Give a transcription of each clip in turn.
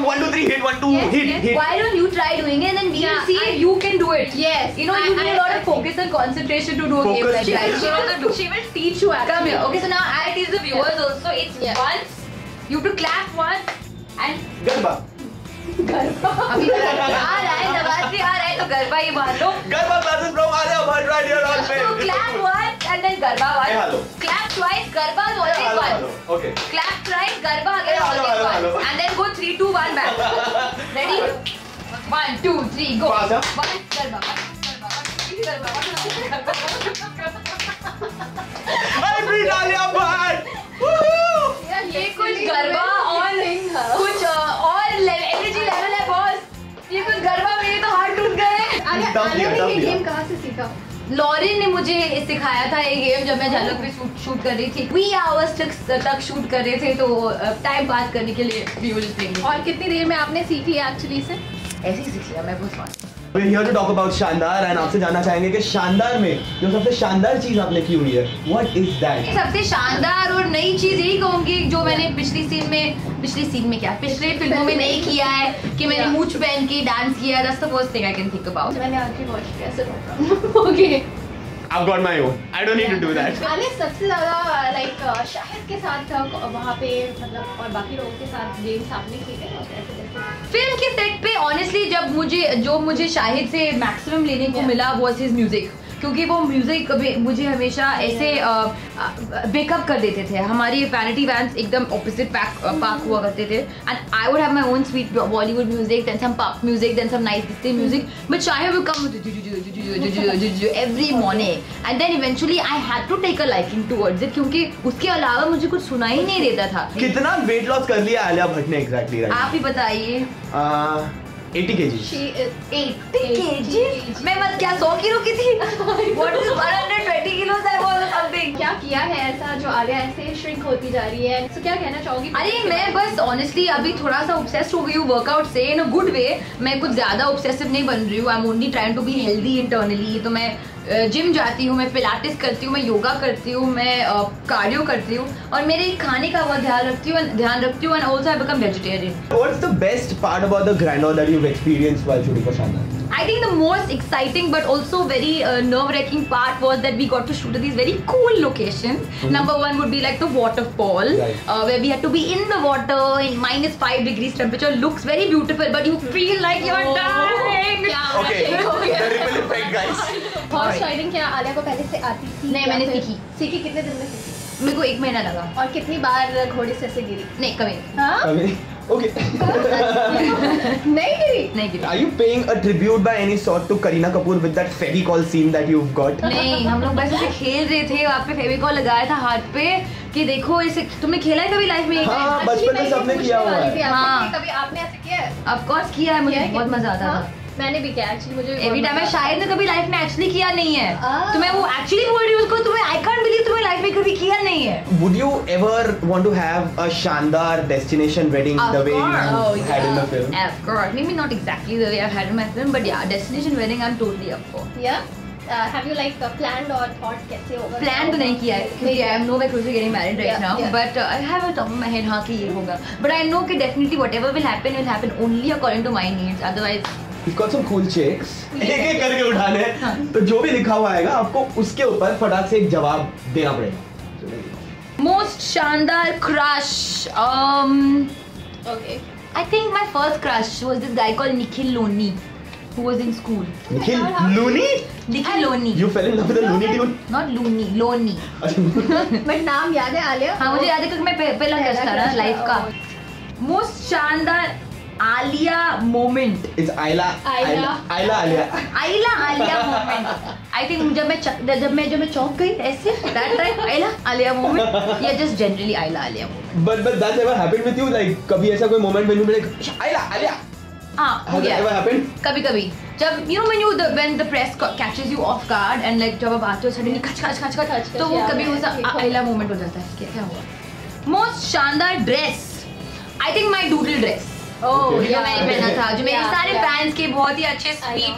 come 1 2 3 hit 1 2 hit. Why don't you try doing it and then we will see if you can do it. Yes. You know, you need a lot of focus and concentration to do a game like that. She will teach you. Come here. Okay, so now I teach the viewers also. It's once. You have to clap once and garba. अभी आ रहा है नवरात्रि आ रहा है तो गरबा ही मार लो. Garba classes from Alia Bhatt right here on So clap once and then garba once. Hello. Clap twice, garba always once. Okay. Clap thrice, garba again always once. And then go 3 2 1 back. Ready? 1 2 3 go. Fast, huh? One garba, one garba, one garba. I beat Alia Bhatt. Woohoo! ये कुछ गरबा और कुछ और energy level है boss. ये कुछ गरबा मेरे तो हाथ टूट गए. आलिया ने ये गेम कहाँ से सीखा? लॉरेन ने मुझे सिखाया था ये गेम जब मैं झलक पे शूट कर रही थी. 3 hours तक शूट कर रहे थे तो टाइम पास करने के लिए we were just playing. और कितनी देर में आपने सीख लिया एक्चुअली से? ऐसे ही सीख लिया मैं बहुत fast. We're here to talk about शानदार and आपसे जानना चाहेंगे कि शानदार में जो सबसे शानदार चीज आपने की हुई है what is that? सबसे शानदार और नई चीज यही कहूंगी जो मैंने पिछली सीन में क्या पिछले फिल्मों में नहीं किया है कि मैंने मूंछ पहन के डांस किया. That's the first thing I can think about. मैंने आके वॉच किया sir. Okay. I've got my own. I don't need to do that. Alia सबसे ज्यादा लाइक शाहिद के साथ वहाँ पे मतलब और बाकी लोगों के साथ गेम्स आपने खेले और ऐसे फिल्म के सेट पे ऑनेस्टली जब मुझे शाहिद से मैक्सिमम लेने को मिला वाज हिज म्यूजिक. क्योंकि वो म्यूजिक मुझे हमेशा ऐसे बेकअप कर देते थे. हमारी वैनिटी वैन्स एकदम ऑपोजिट पार्क हुआ करते थे and I would have my own sweet Bollywood music then some pop music then some nice disco music but Shahid will come every morning and then eventually I had to take a liking towards it क्योंकि उसके अलावा मुझे कुछ सुना ही नहीं देता था. कितना वेट लॉस कर लिया आलिया भट्ट ने एग्जैक्टली? आप ही बताइए. 80 kg. She is 80 kg. मैं मत क्या 100 किलो की थी? What is 120 kilos I was or something? क्या किया है ऐसा जो आलिया ऐसे श्रिंक होती जा रही है? तो क्या कहना चाहोगी? अरे मैं बस ऑनेस्टली अभी थोड़ा सा ऑब्सेस्ड हो गई हूँ वर्कआउट से इन अ गुड वे. मैं कुछ ज्यादा ऑब्सेसिव नहीं बन रही हूँ. I am only trying to be healthy internally. तो मैं जिम जाती हूँ, मैं पिलाटिस करती हूँ, मैं योगा करती हूँ, मैं कार्डियो करती हूँ और मेरे खाने का बहुत ध्यान रखती हूँ and also I become vegetarian. What's the best part about the grandeur that you've experienced while shooting for Shandar? I think the most exciting but also very nerve-wracking part was that we got to shoot at these very cool locations. Number one would be like the waterfall, where we had to be in the water in -5 degrees temperature. Looks very beautiful, but you feel like you're dying. Okay, the ripple effect, guys. Horse riding क्या आलिया को पहले से आती थी? नहीं, मैंने सीखी. सीखी कितने दिन में सीखी? मेरे को 1 महीना लगा. और कितनी बार घोड़े से ऐसे गिरी? नहीं कभी हाँ? Okay. नहीं गिरी? नहीं गिरी. Are you paying a tribute by any sort to Kareena Kapoor with that Fevicol scene that you've got? नहीं, हम लोग बस ऐसे खेल रहे थे. वहाँ पे फेविकॉल लगाया था हाथ पे कि देखो इसे. तुमने खेला है कभी लाइफ में? हाँ, बचपन में सबने किया हुआ है. हाँ. कभी आपने ऐसे किया है? ऑफ कोर्स किया है. मुझे बहुत मजा आता था. मैंने भी किया एक्चुअली. मुझे एवरी टाइम. मैं शायद ने कभी लाइफ में एक्चुअली किया नहीं है. तो मैं वो एक्चुअली बोल रही हूँ उसको. तुम्हें आई कांट बिलीव तुम्हें लाइफ में कभी किया नहीं है. Would you ever want to have a Shandar destination wedding the way you had in the film? Of course. Maybe not exactly the way I've had in my film, but yeah, destination wedding I'm totally up for. Yeah. Have you like planned or thought कैसे होगा? Plan तो नहीं किया है क्योंकि I am nowhere close to getting married right now. But I have a top of my head हाँ कि ये होगा. But I know कि definitely whatever will happen only according to my needs. Otherwise He's got some cool chicks. एक करके उठाने. तो जो भी लिखा हुआ आएगा आपको उसके ऊपर फटाक से एक जवाब देना पड़ेगा. Most शानदार crush. Okay. I think my first crush was this guy called Nikhil Loni, who was in school. Nikhil Looney? Nikhil Loni. You fell in love with a Looney Tune? Not Looney, Loni. But नाम याद है आलिया? हाँ मुझे याद है क्योंकि मैं पहला crush था ना लाइफ का. Most शानदार Alia moment. It's Ayla moment. I think जब मैं चौंक गई ऐसे that time आलिया मोमेंट या just generally Alia moment. But that's ever happened with you? Like कभी ऐसा कोई moment when you like Ayla? हाँ हो Has गया. that ever happened? कभी जब you know when the press catches you off guard and like जब आप आते हो suddenly खच तो वो कभी वैसा आइला मोमेंट हो जाता है. क्या हुआ? Most शानदार dress. I think my doodle dress. जो मैंने पहना था, जो मेरे सारे फैंस के बहुत ही अच्छे स्वीट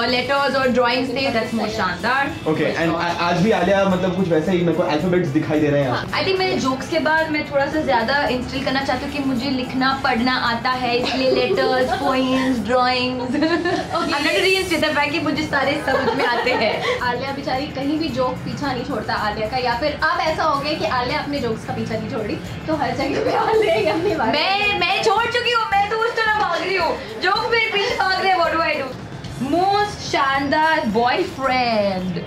लेटर्स और ड्राइंग्स थे, दैट्स मोस्ट शानदार। ओके, एंड आज भी आलिया मतलब कुछ वैसा ही मेरे को अल्फाबेट्स दिखाई दे रहे हैं। आई थिंक मेरे जोक्स के बाद मैं थोड़ा सा ज्यादा इंस्टिल करना चाहती हूँ कि मुझे लिखना पढ़ना आता है, इसलिए letters, poems, drawings, I am not reinstate the fact कि मुझे सारे समझ में आते हैं। आलिया बेचारी कहीं भी जोक पीछा नहीं छोड़ता आलिया का, या फिर अब ऐसा हो गया कि आलिया अपने जोक्स का पीछा नहीं छोड़ रही, तो हर जगह पे आलिया ही अपनी बात। मैं छोड़ चुकी हूँ, मैं तो उस तरह भाग रही हूँ, जोक मेरे पीछे भाग रहे हैं, what do I do? Most शानदार बॉयफ्रेंड।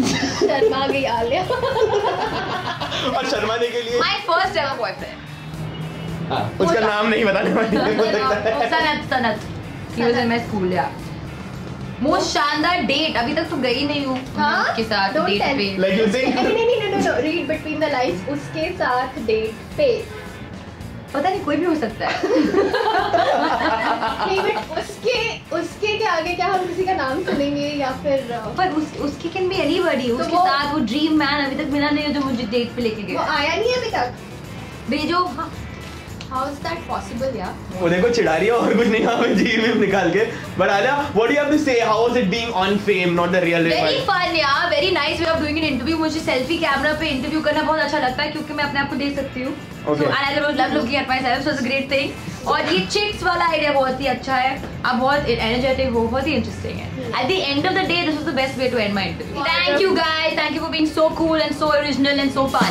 शर्मा गई आलिया। और शर्माने के लिए माय फर्स्ट एवर बॉयफ्रेंड। हाँ, उसका नाम नहीं बताने वाली हो सकता है। Sanat he was in my school. या मोस्ट शानदार डेट, अभी तक तो गई नहीं हूँ उसके साथ डेट पे। लाइक यू थिंक नहीं, रीड बिटवीन द लाइंस, उसके साथ डेट पे। पता नहीं, कोई भी हो सकता है। नहीं, बट उसके के आगे क्या हम किसी का नाम सुनेंगे या फिर पर उसके कैन बी एनीबॉडी। उसके साथ वो ड्रीम मैन अभी तक मिला नहीं है जो मुझे डेट पे लेके वो गया। आया नहीं है अभी तक। भेजो। हाउ इज दैट पॉसिबल यार? वो देखो चिढ़ा रही है और कुछ नहीं, हमें जी निकाल के। But Alia, what do you have to say, how was it being on fame, not the real very life? Fun यार, very nice way of doing an interview. मुझे सेल्फी कैमरा पे इंटरव्यू करना बहुत अच्छा लगता है क्योंकि मैं अपने आप को देख सकती हूँ। Okay. So, and I love looking at myself, so it's a great thing. और ये चिट्स वाला आइडिया बहुत ही अच्छा है, आप बहुत एनर्जेटिक हो, बहुत ही इंटरेस्टिंग है। At the end of the day, this was the best way to end my interview. Thank you guys, thank you for being so cool and so original and so fun.